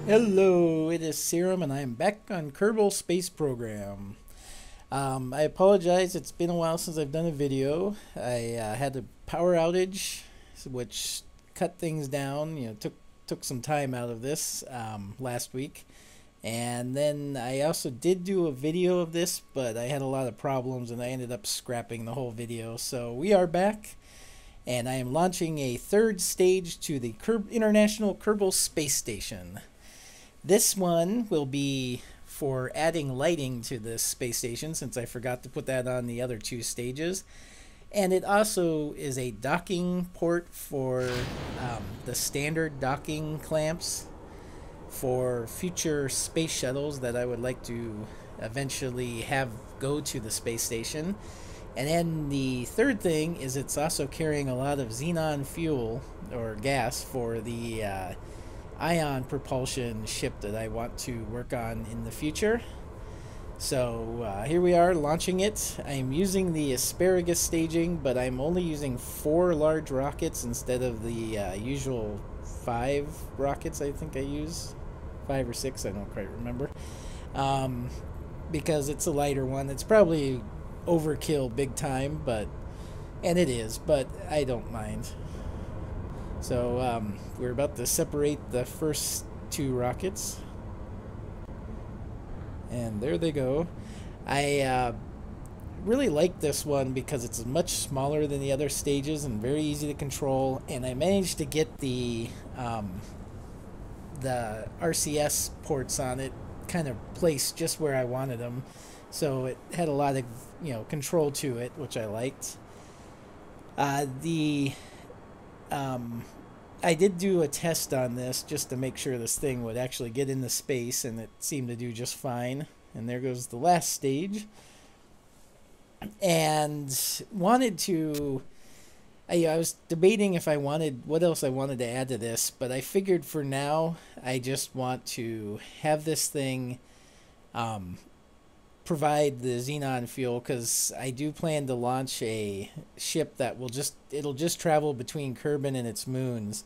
Hello, it is Serum, and I am back on Kerbal Space Program. I apologize, it's been a while since I've done a video. I had a power outage, which cut things down. Took some time out of this last week. And then I also did do a video of this, but I had a lot of problems, and I ended up scrapping the whole video. So we are back, and I am launching a third stage to the International Kerbal Space Station. This one will be for adding lighting to this space station, since I forgot to put that on the other two stages. And it also is a docking port for the standard docking clamps for future space shuttles that I would like to eventually have go to the space station. And then the third thing is it's also carrying a lot of xenon fuel or gas for the ion propulsion ship that I want to work on in the future. So here we are launching it. I'm using the asparagus staging, but I'm only using 4 large rockets instead of the usual 5 rockets I think I use. 5 or 6, I don't quite remember. Because it's a lighter one. It's probably overkill big time, and it is, but I don't mind. So we're about to separate the first 2 rockets, and there they go. I really like this one because it's much smaller than the other stages and very easy to control, and I managed to get the RCS ports on it kind of placed just where I wanted them, so it had a lot of control to it, which I liked. I did do a test on this just to make sure this thing would actually get into space, and it seemed to do just fine. And there goes the last stage. And I was debating if I wanted, what else I wanted to add to this, but I figured for now I just want to have this thing provide the xenon fuel, because I do plan to launch a ship that it'll just travel between Kerbin and its moons,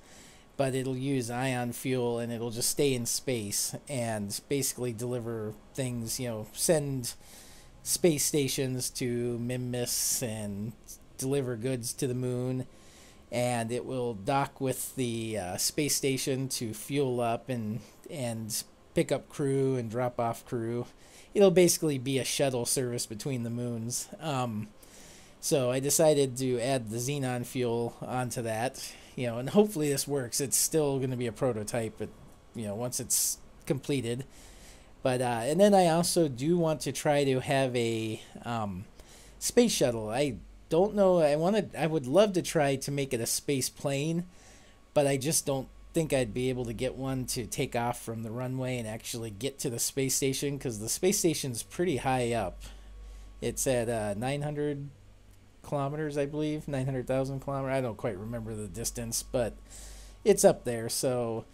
but it'll use ion fuel, and it'll just stay in space and basically deliver things, send space stations to Minmus and deliver goods to the moon, and it will dock with the space station to fuel up and pick up crew and drop off crew. It'll basically be a shuttle service between the moons. So I decided to add the xenon fuel onto that, and hopefully this works. It's still going to be a prototype, but once it's completed. But and then I also do want to try to have a space shuttle. I don't know. I would love to try to make it a space plane, but I just don't think I'd be able to get one to take off from the runway and actually get to the space station, because the space station's pretty high up. It's at 900 kilometers, I believe, 900,000 kilometers. I don't quite remember the distance, but it's up there, so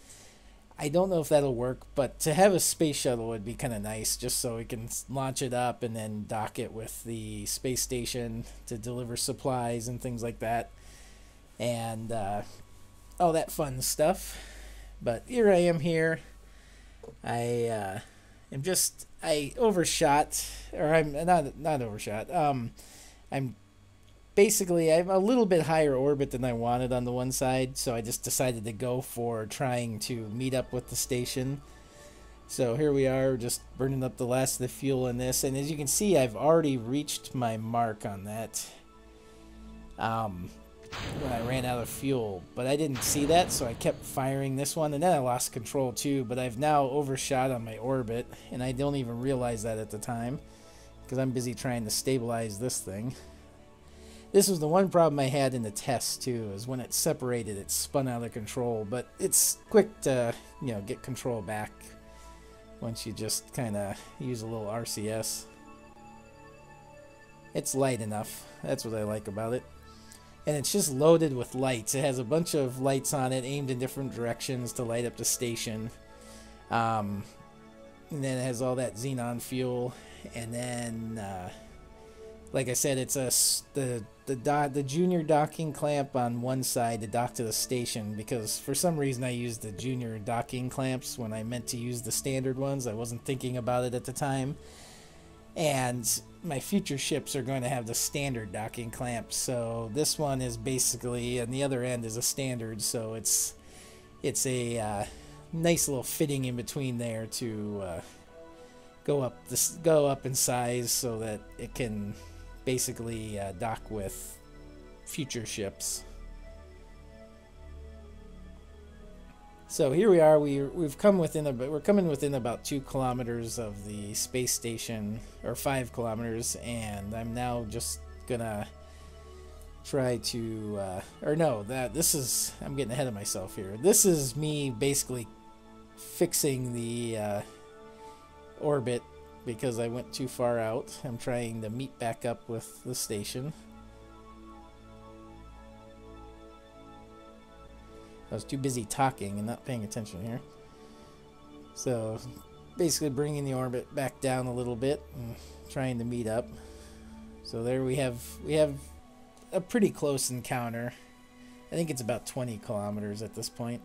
I don't know if that'll work. But to have a space shuttle would be kind of nice, just so we can launch it up and then dock it with the space station to deliver supplies and things like that, and all that fun stuff. But here I am here. I overshot, or I'm not overshot. I'm a little bit higher orbit than I wanted on the one side, so I just decided to go for trying to meet up with the station. So here we are, just burning up the last of the fuel in this, and as you can see, I've already reached my mark on that. When I ran out of fuel, but I didn't see that, so I kept firing this one, and then I lost control too. But I've now overshot on my orbit, and I don't even realize that at the time, because I'm busy trying to stabilize this thing. This was the one problem I had in the test too, is when it separated, it spun out of control. But it's quick to get control back once you just kind of use a little RCS. It's light enough. That's what I like about it. And it's just loaded with lights. It has a bunch of lights on it aimed in different directions to light up the station. And then it has all that xenon fuel. And then like I said, it's the junior docking clamp on one side to dock to the station, because for some reason I used the junior docking clamps when I meant to use the standard ones. I wasn't thinking about it at the time. And my future ships are going to have the standard docking clamp, so this one is basically, and the other end is a standard, so it's a nice little fitting in between there to go up in size so that it can basically dock with future ships. So here we are. We're coming within about 2 kilometers of the space station, or 5 kilometers, and I'm now just gonna try to, I'm getting ahead of myself here. This is me basically fixing the orbit because I went too far out. I'm trying to meet back up with the station. I was too busy talking and not paying attention here. So basically bringing the orbit back down a little bit and trying to meet up. So there we have a pretty close encounter. I think it's about 20 kilometers at this point.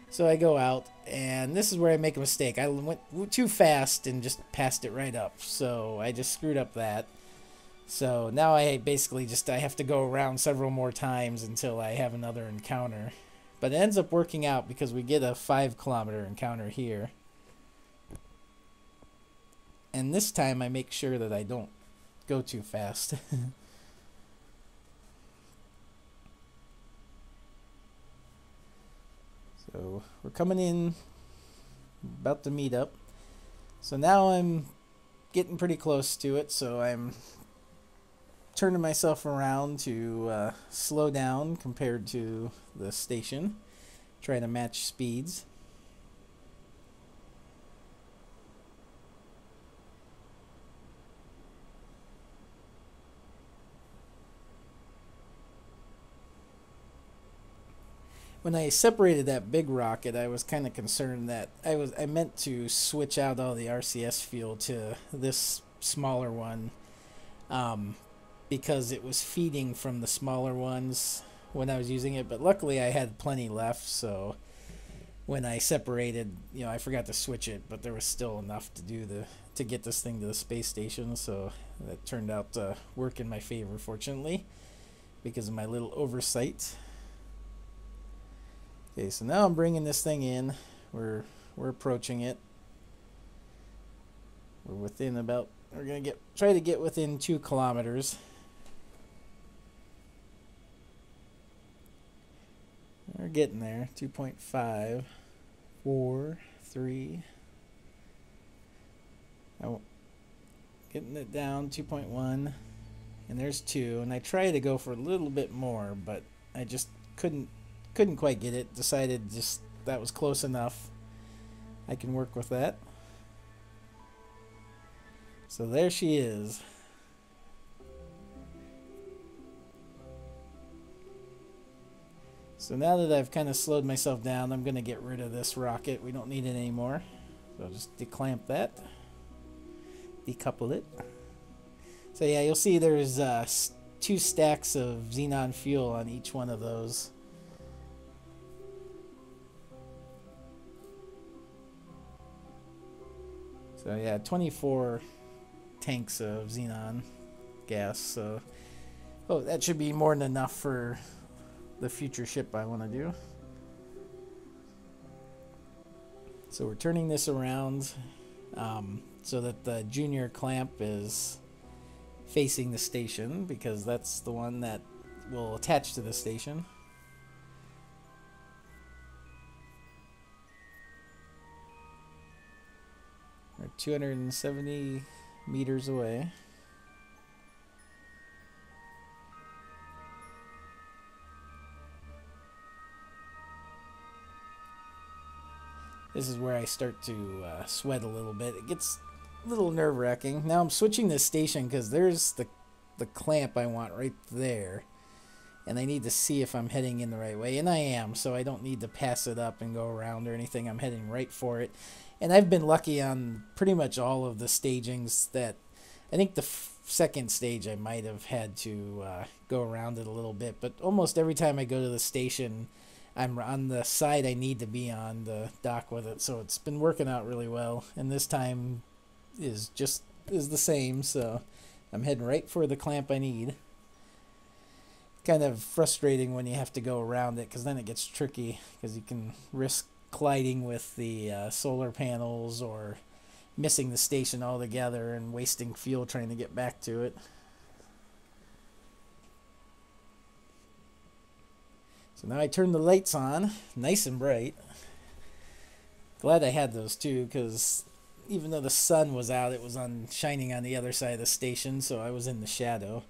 So I go out, and this is where I make a mistake. I went too fast and just passed it right up. So I just screwed up that. So now I basically I have to go around several more times until I have another encounter. But it ends up working out because we get a 5-kilometer encounter here. And this time I make sure that I don't go too fast. So we're coming in, about to meet up. So now I'm getting pretty close to it, so I'm turning myself around to slow down compared to the station, trying to match speeds. When I separated that big rocket, I was kind of concerned that I meant to switch out all the RCS fuel to this smaller one, because it was feeding from the smaller ones when I was using it, but luckily I had plenty left, so when I separated, I forgot to switch it, but there was still enough to get this thing to the space station, so that turned out to work in my favor, fortunately, because of my little oversight. Okay, so now I'm bringing this thing in. We're approaching it. We're gonna try to get within 2 kilometers. We're getting there. 2.5, 4, 3. Getting it down. 2.1, and there's 2. And I tried to go for a little bit more, but I just couldn't quite get it. Decided that was close enough. I can work with that. So there she is. So now that I've kind of slowed myself down, I'm going to get rid of this rocket. We don't need it anymore. So I'll just declamp that. Decouple it. So yeah, you'll see there's 2 stacks of xenon fuel on each one of those. So yeah, 24 tanks of xenon gas. So that should be more than enough for the future ship I want to do. So we're turning this around so that the junior clamp is facing the station, because that's the one that will attach to the station. We're 270 meters away. This is where I start to sweat a little bit. It gets a little nerve-wracking. Now I'm switching this station because there's the clamp I want right there. And I need to see if I'm heading in the right way. And I am, so I don't need to pass it up and go around or anything. I'm heading right for it. And I've been lucky on pretty much all of the stagings that... I think the second stage I might have had to go around it a little bit, but almost every time I go to the station, I'm on the side I need to be on the dock with it, so it's been working out really well. And this time is the same, so I'm heading right for the clamp I need. Kind of frustrating when you have to go around it, because then it gets tricky, because you can risk colliding with the solar panels or missing the station altogether and wasting fuel trying to get back to it. So now I turn the lights on, nice and bright. Glad I had those too, because even though the sun was out, it was shining on the other side of the station, so I was in the shadow.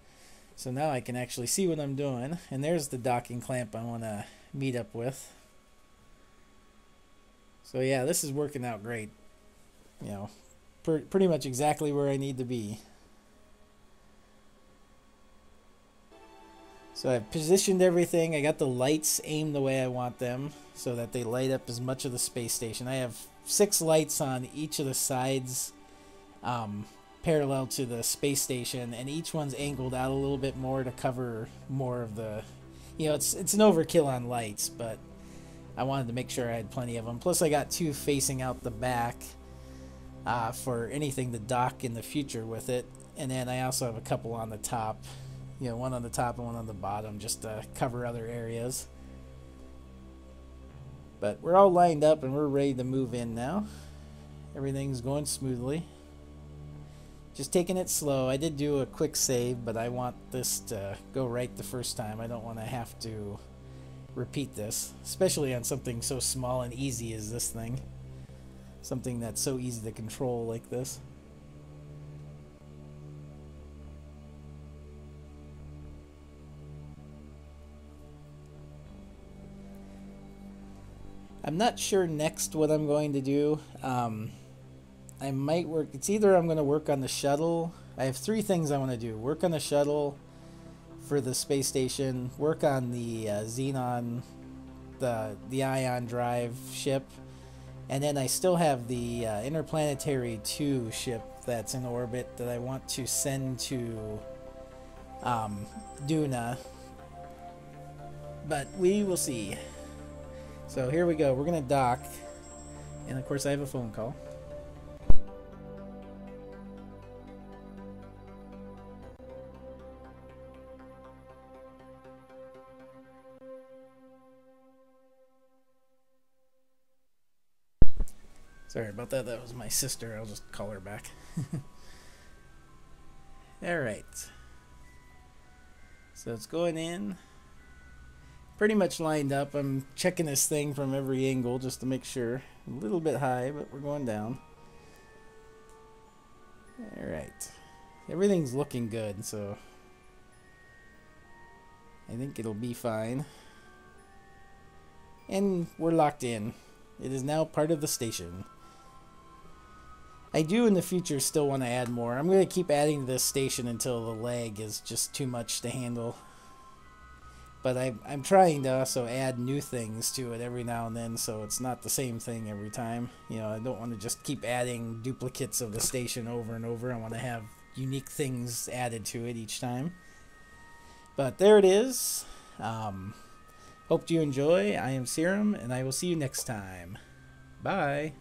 So now I can actually see what I'm doing. And there's the docking clamp I want to meet up with. So yeah, this is working out great. You know, pretty much exactly where I need to be. So I've positioned everything. I got the lights aimed the way I want them so that they light up as much of the space station. I have 6 lights on each of the sides parallel to the space station, and each one's angled out a little bit more to cover more of the, it's an overkill on lights, but I wanted to make sure I had plenty of them. Plus I got 2 facing out the back for anything to dock in the future with it, and then I also have a couple on the top, one on the top and one on the bottom, just to cover other areas. But we're all lined up and we're ready to move in now. Everything's going smoothly. Just taking it slow. I did do a quick save, but I want this to go right the first time. I don't want to have to repeat this, especially on something so small and easy as this thing. Something that's so easy to control like this. I'm not sure next what I'm going to do. I might work. It's either I'm going to work on the shuttle. I have 3 things I want to do. Work on the shuttle for the space station. Work on the xenon, the ion drive ship. And then I still have the Interplanetary 2 ship that's in orbit that I want to send to Duna. But we will see. So here we go. We're going to dock. And of course I have a phone call. Sorry about that. That was my sister. I'll just call her back. Alright. So it's going in. Pretty much lined up. I'm checking this thing from every angle just to make sure. A little bit high, but we're going down. Alright. Everything's looking good, so I think it'll be fine. And we're locked in. It is now part of the station. I do in the future still want to add more. I'm going to keep adding to this station until the lag is just too much to handle. But I'm trying to also add new things to it every now and then, so it's not the same thing every time. I don't want to just keep adding duplicates of the station over and over. I want to have unique things added to it each time. But there it is. Hope you enjoy. I am Serum, and I will see you next time. Bye.